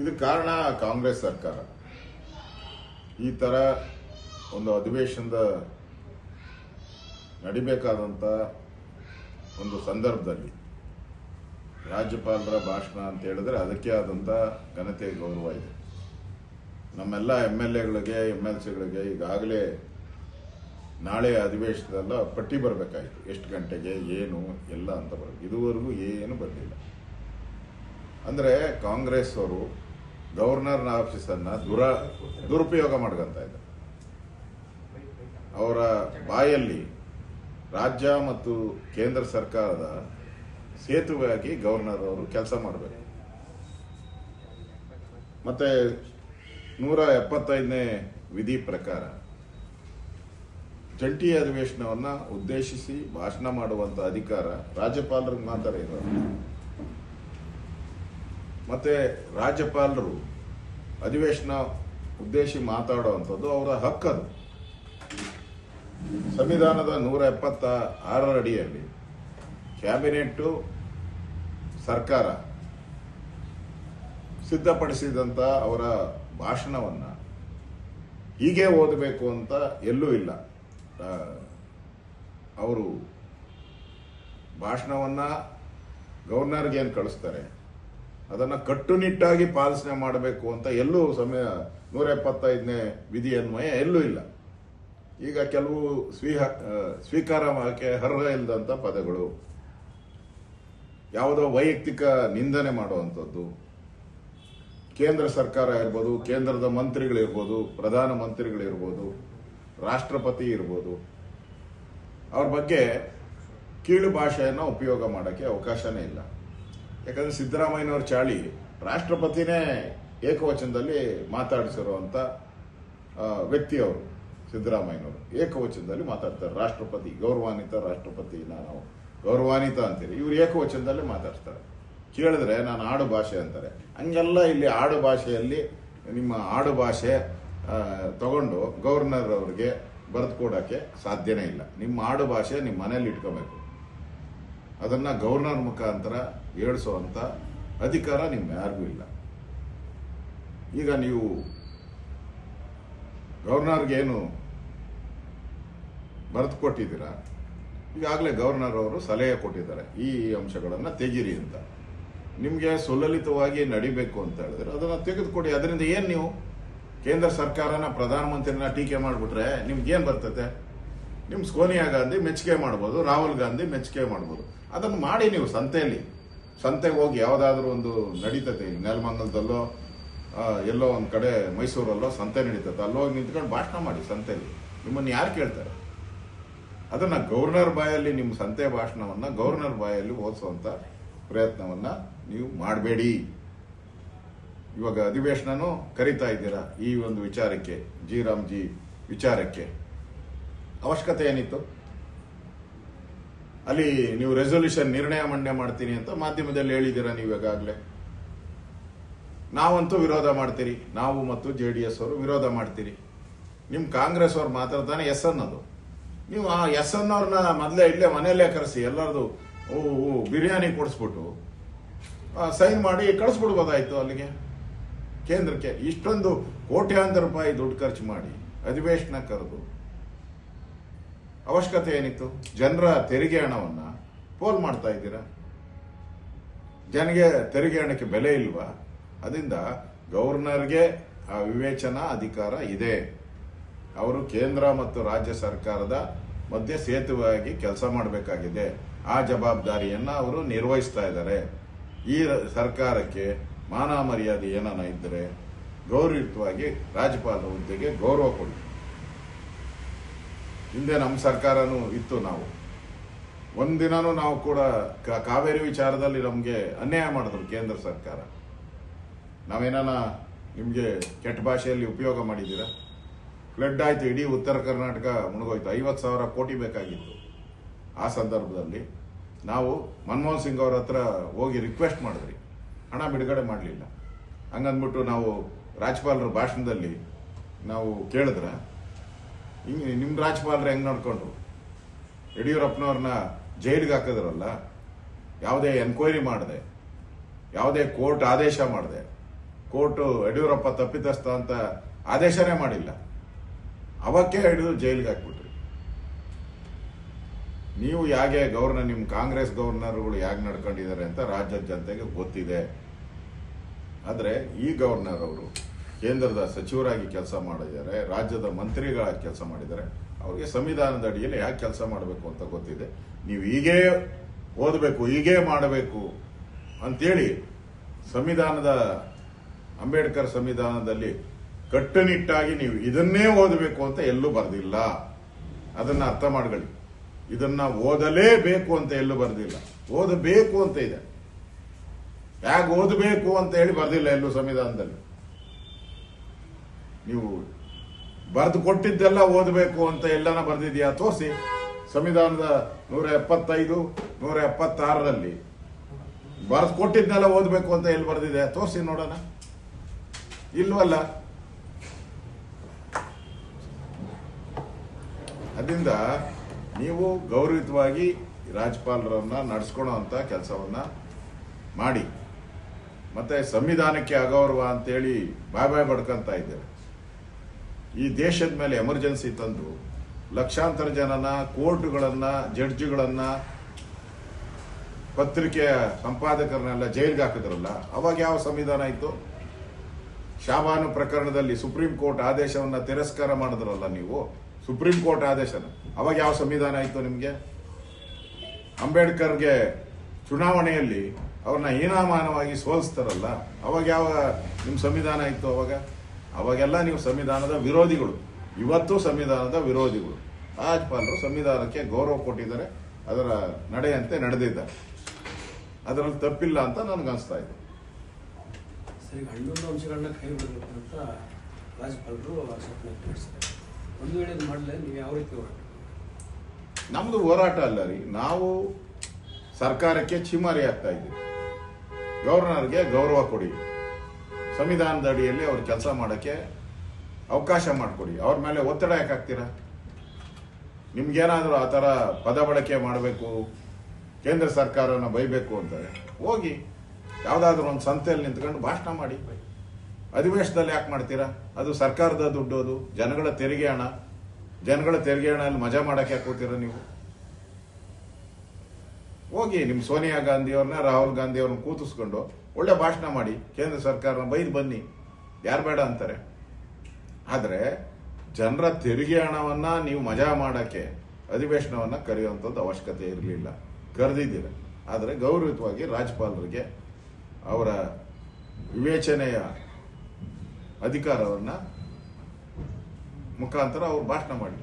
ಇದಕ್ಕೆ ಕಾರಣ ಕಾಂಗ್ರೆಸ್ ಸರ್ಕಾರ. ಈ ಥರ ಒಂದು ಅಧಿವೇಶನದ ನಡಿಬೇಕಾದಂಥ ಒಂದು ಸಂದರ್ಭದಲ್ಲಿ ರಾಜ್ಯಪಾಲರ ಭಾಷಣ ಅಂತ ಹೇಳಿದ್ರೆ ಅದಕ್ಕೆ ಆದಂಥ ಘನತೆ ಗೌರವ ಇದೆ. ನಮ್ಮೆಲ್ಲ MLAಗಳಿಗೆ MLCಗಳಿಗೆ ಈಗಾಗಲೇ ನಾಳೆ ಅಧಿವೇಶನದಲ್ಲ ಪಟ್ಟಿ ಬರಬೇಕಾಯಿತು, ಎಷ್ಟು ಗಂಟೆಗೆ ಏನು ಎಲ್ಲ ಅಂತ ಬರಬೇಕು. ಇದುವರೆಗೂ ಏನು ಬರಲಿಲ್ಲ. ಅಂದರೆ ಕಾಂಗ್ರೆಸ್ ಅವರು ಗವರ್ನರ್ ಆಫೀಸನ್ನು ದುರುಪಯೋಗ ಮಾಡ್ಕೊಂತ ಇದ್ದಾರೆ. ಅವರ ಬಾಯಲ್ಲಿ ರಾಜ್ಯ ಮತ್ತು ಕೇಂದ್ರ ಸರ್ಕಾರದ ಸೇತುವೆಯಾಗಿ ಗವರ್ನರ್ ಅವರು ಕೆಲಸ ಮಾಡಬೇಕು. ಮತ್ತೆ 175ನೇ ವಿಧಿ ಪ್ರಕಾರ ಜಂಟಿ ಅಧಿವೇಶನವನ್ನು ಉದ್ದೇಶಿಸಿ ಭಾಷಣ ಮಾಡುವಂತ ಅಧಿಕಾರ ರಾಜ್ಯಪಾಲರಿಗೆ ಮಾತ್ರ ಇರೋದು. ಮತ್ತೆ ರಾಜ್ಯಪಾಲರು ಅಧಿವೇಶನ ಉದ್ದೇಶಿ ಮಾತಾಡುವಂಥದ್ದು ಅವರ ಹಕ್ಕದು. ಸಂವಿಧಾನದ 176 ಅಡಿಯಲ್ಲಿ ಕ್ಯಾಬಿನೆಟ್ ಸರ್ಕಾರ ಸಿದ್ಧಪಡಿಸಿದಂತ ಅವರ ಭಾಷಣವನ್ನ ಹೀಗೆ ಓದಬೇಕು ಅಂತ ಎಲ್ಲೂ ಇಲ್ಲ. ಅವರು ಭಾಷಣವನ್ನ ಗವರ್ನರ್ಗೆ ಏನು ಕಳಿಸ್ತಾರೆ ಅದನ್ನು ಕಟ್ಟುನಿಟ್ಟಾಗಿ ಪಾಲನೆ ಮಾಡಬೇಕು ಅಂತ ಎಲ್ಲೂ 175ನೇ ವಿಧಿ ಅನ್ವಯ ಎಲ್ಲೂ ಇಲ್ಲ. ಈಗ ಕೆಲವು ಸ್ವೀಕಾರಕ್ಕೆ ಅರ್ಹ ಇಲ್ಲದಂಥ ಪದಗಳು, ಯಾವುದೋ ವೈಯಕ್ತಿಕ ನಿಂದನೆ ಮಾಡುವಂಥದ್ದು, ಕೇಂದ್ರ ಸರ್ಕಾರ ಇರ್ಬೋದು, ಕೇಂದ್ರದ ಮಂತ್ರಿಗಳಿರ್ಬೋದು, ಪ್ರಧಾನ ಮಂತ್ರಿಗಳಿರ್ಬೋದು, ರಾಷ್ಟ್ರಪತಿ ಇರ್ಬೋದು, ಅವ್ರ ಬಗ್ಗೆ ಕೀಳು ಭಾಷೆಯನ್ನು ಉಪಯೋಗ ಮಾಡೋಕ್ಕೆ ಅವಕಾಶನೇ ಇಲ್ಲ. ಯಾಕಂದ್ರೆ ಸಿದ್ದರಾಮಯ್ಯನವ್ರ ಚಾಳಿ ರಾಷ್ಟ್ರಪತಿನೇ ಏಕವಚನದಲ್ಲಿ ಮಾತಾಡಿಸಿರುವಂಥ ವ್ಯಕ್ತಿ ಅವರು. ಸಿದ್ದರಾಮಯ್ಯನವರು ಏಕವಚನದಲ್ಲಿ ಮಾತಾಡ್ತಾರೆ. ರಾಷ್ಟ್ರಪತಿ, ಗೌರವಾನ್ವಿತ ರಾಷ್ಟ್ರಪತಿ, ನಾವು ಗೌರವಾನ್ವಿತ ಅಂತೀರಿ, ಇವ್ರು ಏಕವಚನದಲ್ಲೇ ಮಾತಾಡ್ತಾರೆ. ಕೇಳಿದ್ರೆ ನಾನು ಆಡು ಭಾಷೆ ಅಂತಾರೆ. ಹಂಗೆಲ್ಲ ಇಲ್ಲಿ ಆಡು ಭಾಷೆಯಲ್ಲಿ ನಿಮ್ಮ ಆಡು ಭಾಷೆ ತಗೊಂಡು ಗವರ್ನರ್ ಅವರಿಗೆ ಬರೆದು ಕೊಡೋಕ್ಕೆ ಸಾಧ್ಯನೇ ಇಲ್ಲ. ನಿಮ್ಮ ಆಡು ಭಾಷೆ ನಿಮ್ಮ ಮನೇಲಿ ಇಟ್ಕೋಬೇಕು. ಅದನ್ನ ಗವರ್ನರ್ ಮುಖಾಂತರ ಹೇಳಿಸುವಂತ ಅಧಿಕಾರ ನಿಮ್ಗೆ ಯಾರಿಗೂ ಇಲ್ಲ. ಈಗ ನೀವು ಗವರ್ನರ್ಗೇನು ಬರೆದು ಕೊಟ್ಟಿದ್ದೀರಾ, ಈಗಾಗಲೇ ಗವರ್ನರ್ ಅವರು ಸಲಹೆ ಕೊಟ್ಟಿದ್ದಾರೆ ಈ ಅಂಶಗಳನ್ನು ತೆಗೀರಿ ಅಂತ. ನಿಮಗೆ ಸುಲಲಿತವಾಗಿ ನಡಿಬೇಕು ಅಂತ ಹೇಳಿದ್ರೆ ಅದನ್ನು ತೆಗೆದುಕೊಡಿ. ಅದರಿಂದ ಏನು ನೀವು ಕೇಂದ್ರ ಸರ್ಕಾರನ ಪ್ರಧಾನಮಂತ್ರಿನ ಟೀಕೆ ಮಾಡಿಬಿಟ್ರೆ ನಿಮ್ಗೇನು ಬರ್ತದೆ? ನಿಮ್ ಸೋನಿಯಾ ಗಾಂಧಿ ಮೆಚ್ಚುಗೆ ಮಾಡ್ಬೋದು, ರಾಹುಲ್ ಗಾಂಧಿ ಮೆಚ್ಚುಗೆ ಮಾಡ್ಬೋದು. ಅದನ್ನು ಮಾಡಿ ನೀವು ಸಂತೆಗೆ ಹೋಗಿ ಯಾವುದಾದ್ರೂ ಒಂದು ನಡೀತದೆ, ನೆಲಮಂಗಲದಲ್ಲೋ ಎಲ್ಲೋ ಒಂದು ಕಡೆ ಮೈಸೂರಲ್ಲೋ ಸಂತೆ ನಡೀತದೆ, ಅಲ್ಲೋಗಿ ನಿಂತ್ಕೊಂಡು ಭಾಷಣ ಮಾಡಿ ಸಂತೆಯಲ್ಲಿ. ನಿಮ್ಮನ್ನು ಯಾರು ಕೇಳ್ತಾರೆ? ಅದನ್ನ ಗವರ್ನರ್ ಬಾಯಲ್ಲಿ ನಿಮ್ಮ ಸಂತೆ ಭಾಷಣವನ್ನ ಗವರ್ನರ್ ಬಾಯಲ್ಲಿ ಓದಿಸುವಂತ ಪ್ರಯತ್ನವನ್ನ ನೀವು ಮಾಡಬೇಡಿ. ಇವಾಗ ಅಧಿವೇಶನನೂ ಕರಿತಾ ಇದ್ದೀರಾ ಈ ಒಂದು ವಿಚಾರಕ್ಕೆ, ಜಿ ವಿಚಾರಕ್ಕೆ. ಅವಶ್ಯಕತೆ ಏನಿತ್ತು? ಅಲ್ಲಿ ನೀವು ರೆಸೊಲ್ಯೂಷನ್ ನಿರ್ಣಯ ಮಂಡನೆ ಮಾಡ್ತೀನಿ ಅಂತ ಮಾಧ್ಯಮದಲ್ಲಿ ಹೇಳಿದ್ದೀರಾ ನೀವು ಈಗಾಗಲೇ. ನಾವಂತೂ ವಿರೋಧ ಮಾಡ್ತೀರಿ, ನಾವು ಮತ್ತು JDS ಅವರು ವಿರೋಧ ಮಾಡ್ತೀರಿ. ನಿಮ್ ಕಾಂಗ್ರೆಸ್ ಅವ್ರು ಮಾತ್ರ ತಾನೆ ಎಸ್ ಅನ್ನೋದು. ನೀವು ಆ ಎಸ್ ಅನ್ನೋರ್ನ ಮೊದಲೇ ಇಲ್ಲೇ ಮನೆಯಲ್ಲೇ ಕರೆಸಿ ಎಲ್ಲರದು ಬಿರಿಯಾನಿ ಕೊಡಿಸ್ಬಿಟ್ಟು ಸೈನ್ ಮಾಡಿ ಕಳಿಸ್ಬಿಡ್ಬೋದಾಯ್ತು ಅಲ್ಲಿಗೆ ಕೇಂದ್ರಕ್ಕೆ. ಇಷ್ಟೊಂದು ಕೋಟ್ಯಾಂತರ ರೂಪಾಯಿ ದುಡ್ಡು ಖರ್ಚು ಮಾಡಿ ಅಧಿವೇಶನ ಕರೆದು ಅವಶ್ಯಕತೆ ಏನಿತ್ತು? ಜನರ ತೆರಿಗೆ ಹಣವನ್ನ ಪೋಲ್ ಮಾಡ್ತಾ ಇದ್ದೀರಾ. ಜನಗೆ ತೆರಿಗೆ ಹಣಕ್ಕೆ ಬೆಲೆ ಇಲ್ವಾ? ಅದರಿಂದ ಗವರ್ನರ್ಗೆ ಆ ವಿವೇಚನಾ ಅಧಿಕಾರ ಇದೆ. ಅವರು ಕೇಂದ್ರ ಮತ್ತು ರಾಜ್ಯ ಸರ್ಕಾರದ ಮಧ್ಯೆ ಸೇತುವೆಯಾಗಿ ಕೆಲಸ ಮಾಡಬೇಕಾಗಿದೆ. ಆ ಜವಾಬ್ದಾರಿಯನ್ನ ಅವರು ನಿರ್ವಹಿಸ್ತಾ ಇದ್ದಾರೆ. ಈ ಸರ್ಕಾರಕ್ಕೆ ಮಾನ ಮರ್ಯಾದೆ ಏನಾನ ಇದ್ದರೆ ಗೌರವಯುತವಾಗಿ ರಾಜ್ಯಪಾಲರ ಹುದ್ದೆಗೆ ಗೌರವ ಕೊಡಿ. ಹಿಂದೆ ನಮ್ಮ ಸರ್ಕಾರನೂ ಇತ್ತು. ನಾವು ಒಂದಿನೂ ನಾವು ಕೂಡ ಕಾವೇರಿ ವಿಚಾರದಲ್ಲಿ ನಮಗೆ ಅನ್ಯಾಯ ಮಾಡಿದ್ರು ಕೇಂದ್ರ ಸರ್ಕಾರ. ನಾವೇನಾನ ನಿಮಗೆ ಕೆಟ್ಟ ಭಾಷೆಯಲ್ಲಿ ಉಪಯೋಗ ಮಾಡಿದ್ದೀರಾ? ಫ್ಲಡ್ ಆಯ್ತು, ಇಡೀ ಉತ್ತರ ಕರ್ನಾಟಕ ಮುಳುಗೋಯ್ತು, 50,000 ಕೋಟಿ ಬೇಕಾಗಿತ್ತು. ಆ ಸಂದರ್ಭದಲ್ಲಿ ನಾವು ಮನಮೋಹನ್ ಸಿಂಗ್ ಅವ್ರ ಹತ್ರ ಹೋಗಿ ರಿಕ್ವೆಸ್ಟ್ ಮಾಡಿದ್ರಿ, ಹಣ ಬಿಡುಗಡೆ ಮಾಡಲಿಲ್ಲ. ಹಂಗಂದ್ಬಿಟ್ಟು ನಾವು ರಾಜ್ಯಪಾಲರ ಭಾಷಣದಲ್ಲಿ ನಾವು ಕೇಳಿದ್ರೆ ಹಿಂಗೆ ನಿಮ್ಮ ರಾಜ್ಯಪಾಲರು ಹೆಂಗೆ ನೋಡ್ಕೊಂಡ್ರು? ಯಡಿಯೂರಪ್ಪನವ್ರನ್ನ ಜೈಲಿಗೆ ಹಾಕಿದ್ರಲ್ಲ, ಯಾವುದೇ ಎನ್ಕ್ವೈರಿ ಮಾಡದೆ, ಯಾವುದೇ ಕೋರ್ಟ್ ಆದೇಶ ಮಾಡದೆ ಕೋರ್ಟ್ ಯಡಿಯೂರಪ್ಪ ತಪ್ಪಿತಸ್ಥ ಅಂತ ಆದೇಶನೇ ಮಾಡಿಲ್ಲ, ಅವಕ್ಕೆ ಹಿಡಿದು ಜೈಲಿಗೆ ಹಾಕ್ಬಿಟ್ರಿ. ನೀವು ಹೇಗೆ ನಿಮ್ಮ ಕಾಂಗ್ರೆಸ್ ಗವರ್ನರ್ಗಳು ಹೇಗೆ ನಡ್ಕೊಂಡಿದ್ದಾರೆ ಅಂತ ರಾಜ್ಯದ ಜನತೆಗೆ ಗೊತ್ತಿದೆ. ಆದರೆ ಈ ಗವರ್ನರ್ ಅವರು ಕೇಂದ್ರದ ಸಚಿವರಾಗಿ ಕೆಲಸ ಮಾಡಿದ್ದಾರೆ, ರಾಜ್ಯದ ಮಂತ್ರಿಗಳಾಗಿ ಕೆಲಸ ಮಾಡಿದ್ದಾರೆ. ಅವ್ರಿಗೆ ಸಂವಿಧಾನದ ಅಡಿಯಲ್ಲಿ ಯಾಕೆ ಕೆಲಸ ಮಾಡಬೇಕು ಅಂತ ಗೊತ್ತಿದೆ. ನೀವು ಹೀಗೇ ಓದಬೇಕು, ಹೀಗೇ ಮಾಡಬೇಕು ಅಂತೇಳಿ ಅಂಬೇಡ್ಕರ್ ಸಂವಿಧಾನದಲ್ಲಿ ಕಟ್ಟುನಿಟ್ಟಾಗಿ ನೀವು ಇದನ್ನೇ ಓದಬೇಕು ಅಂತ ಎಲ್ಲೂ ಬರೆದಿಲ್ಲ. ಅದನ್ನ ಅರ್ಥ ಮಾಡ್ಕೊಳ್ಳಿ. ಇದನ್ನ ಓದಲೇಬೇಕು ಅಂತ ಎಲ್ಲೂ ಬರೆದಿಲ್ಲ, ಓದಬೇಕು ಅಂತ ಇದೆ. ಯಾಕೆ ಓದಬೇಕು ಅಂತ ಹೇಳಿ ಬರೆದಿಲ್ಲ ಎಲ್ಲೂ ಸಂವಿಧಾನದಲ್ಲಿ. ನೀವು ಬರೆದು ಕೊಟ್ಟಿದ್ದೆಲ್ಲ ಓದಬೇಕು ಅಂತ ಎಲ್ಲಾನ ಬರೆದಿದ್ಯಾ ತೋರಿಸಿ. ಸಂವಿಧಾನದ 175, 176ರಲ್ಲಿ ಬರೆದು ಕೊಟ್ಟಿದ್ನೆಲ್ಲ ಓದಬೇಕು ಅಂತ ಎಲ್ಲಿ ಬರೆದಿದೆ ತೋರಿಸಿ ನೋಡೋಣ. ಇಲ್ವಲ್ಲ. ಅದರಿಂದ ನೀವು ಗೌರವಯುತವಾಗಿ ರಾಜ್ಯಪಾಲರನ್ನ ನಡೆಸ್ಕೊಳೋ ಅಂತ ಕೆಲಸವನ್ನ ಮಾಡಿ. ಮತ್ತೆ ಸಂವಿಧಾನಕ್ಕೆ ಅಗೌರವ ಅಂತೇಳಿ ಬಾಯ್ ಬಡ್ಕಂತ ಇದ್ದೇವೆ. ಈ ದೇಶದ ಮೇಲೆ ಎಮರ್ಜೆನ್ಸಿ ತಂದು ಲಕ್ಷಾಂತರ ಜನನ, ಕೋರ್ಟ್ಗಳನ್ನ, ಜಡ್ಜ್ಗಳನ್ನ, ಪತ್ರಿಕೆಯ ಸಂಪಾದಕರನ್ನೆಲ್ಲ ಜೈಲ್ಗೆ ಹಾಕಿದ್ರಲ್ಲ, ಅವಾಗ ಯಾವ ಸಂವಿಧಾನ ಇತ್ತು? ಶಾಬಾನು ಪ್ರಕರಣದಲ್ಲಿ ಸುಪ್ರೀಂ ಕೋರ್ಟ್ ಆದೇಶವನ್ನ ತಿರಸ್ಕಾರ ಮಾಡಿದ್ರಲ್ಲ ನೀವು, ಸುಪ್ರೀಂ ಕೋರ್ಟ್ ಆದೇಶನ, ಅವಾಗ ಯಾವ ಸಂವಿಧಾನ ಇತ್ತು ನಿಮಗೆ? ಅಂಬೇಡ್ಕರ್ಗೆ ಚುನಾವಣೆಯಲ್ಲಿ ಅವ್ರನ್ನ ಹೀನಾಮಾನವಾಗಿ ಸೋಲಿಸ್ತಾರಲ್ಲ, ಅವಾಗ ಯಾವ ನಿಮ್ಮ ಸಂವಿಧಾನ ಇತ್ತು? ಅವಾಗೆಲ್ಲ ನೀವು ಸಂವಿಧಾನದ ವಿರೋಧಿಗಳು. ಇವತ್ತು ಸಂವಿಧಾನದ ವಿರೋಧಿಗಳು. ರಾಜ್ಯಪಾಲರು ಸಂವಿಧಾನಕ್ಕೆ ಗೌರವ ಕೊಟ್ಟಿದ್ದಾರೆ, ಅದರ ನಡೆಯಂತೆ ನಡೆದಿದ್ದಾರೆ. ಅದರಲ್ಲಿ ತಪ್ಪಿಲ್ಲ ಅಂತ ನನಗನ್ಸ್ತಾ ಇದೆ. ಸರಿ, 11 ಅಂಶಗಳನ್ನ ಕೈ ಬಿಡಬೇಕು ಅಂತ ರಾಜ್ಯಪಾಲರು ಆಕ್ಷೇಪಣೆ ತಿಳಿಸಿದ್ದಾರೆ. ಒಂದು ವೇಳೆ ಮಾಡಲೇ ನೀವು ಯಾವ ರೀತಿ ಹೋರಾಟ? ನಮ್ದು ಹೋರಾಟ ಅಲ್ಲ ರೀ, ನಾವು ಸರ್ಕಾರಕ್ಕೆ ಚಿಮಾರಿ ಆಗ್ತಾ ಇದ್ದೀವಿ. ಗವರ್ನರ್ಗೆ ಗೌರವ ಕೊಡಿ, ಸಂವಿಧಾನದ ಅಡಿಯಲ್ಲಿ ಅವ್ರ ಕೆಲಸ ಮಾಡೋಕ್ಕೆ ಅವಕಾಶ ಮಾಡಿಕೊಡಿ. ಅವ್ರ ಮೇಲೆ ಒತ್ತಡ ಯಾಕೆ ಹಾಕ್ತೀರಾ? ನಿಮ್ಗೇನಾದರೂ ಆ ಥರ ಪದ ಬಳಕೆ ಮಾಡಬೇಕು, ಕೇಂದ್ರ ಸರ್ಕಾರನ ಬೈಬೇಕು ಅಂತಾರೆ, ಹೋಗಿ ಯಾವುದಾದ್ರೂ ಒಂದು ಸಂತೆಯಲ್ಲಿ ನಿಂತ್ಕೊಂಡು ಭಾಷಣ ಮಾಡಿ. ಅಧಿವೇಶನದಲ್ಲಿ ಯಾಕೆ ಮಾಡ್ತೀರಾ? ಅದು ಸರ್ಕಾರದ ದುಡ್ಡು, ಅದು ಜನಗಳ ತೆರಿಗೆ ಹಣ. ಜನಗಳ ತೆರಿಗೆ ಹಣದಲ್ಲಿ ಮಜಾ ಮಾಡಕ್ಕೆ ಯಾಕೆ ಹೋಗ್ತೀರಾ ನೀವು? ಹೋಗಿ ನಿಮ್ಮ ಸೋನಿಯಾ ಗಾಂಧಿ ಅವ್ರನ್ನ, ರಾಹುಲ್ ಗಾಂಧಿ ಅವ್ರನ್ನ ಕೂತಿಸ್ಕೊಂಡು ಒಳ್ಳೆ ಭಾಷಣ ಮಾಡಿ, ಕೇಂದ್ರ ಸರ್ಕಾರನ ಬೈದು ಬನ್ನಿ, ಯಾರು ಬೇಡ ಅಂತಾರೆ. ಆದರೆ ಜನರ ತೆರಿಗೆ ಹಣವನ್ನ ನೀವು ಮಜಾ ಮಾಡಕ್ಕೆ ಅಧಿವೇಶನವನ್ನ ಕರೆಯುವಂಥದ್ದು ಅವಶ್ಯಕತೆ ಇರಲಿಲ್ಲ. ಕರೆದಿದ್ದೀರ. ಆದರೆ ಗೌರವಯುತವಾಗಿ ರಾಜ್ಯಪಾಲರಿಗೆ ಅವರ ವಿವೇಚನೆಯ ಅಧಿಕಾರವನ್ನ ಮುಖಾಂತರ ಅವ್ರು ಭಾಷಣ ಮಾಡಿ.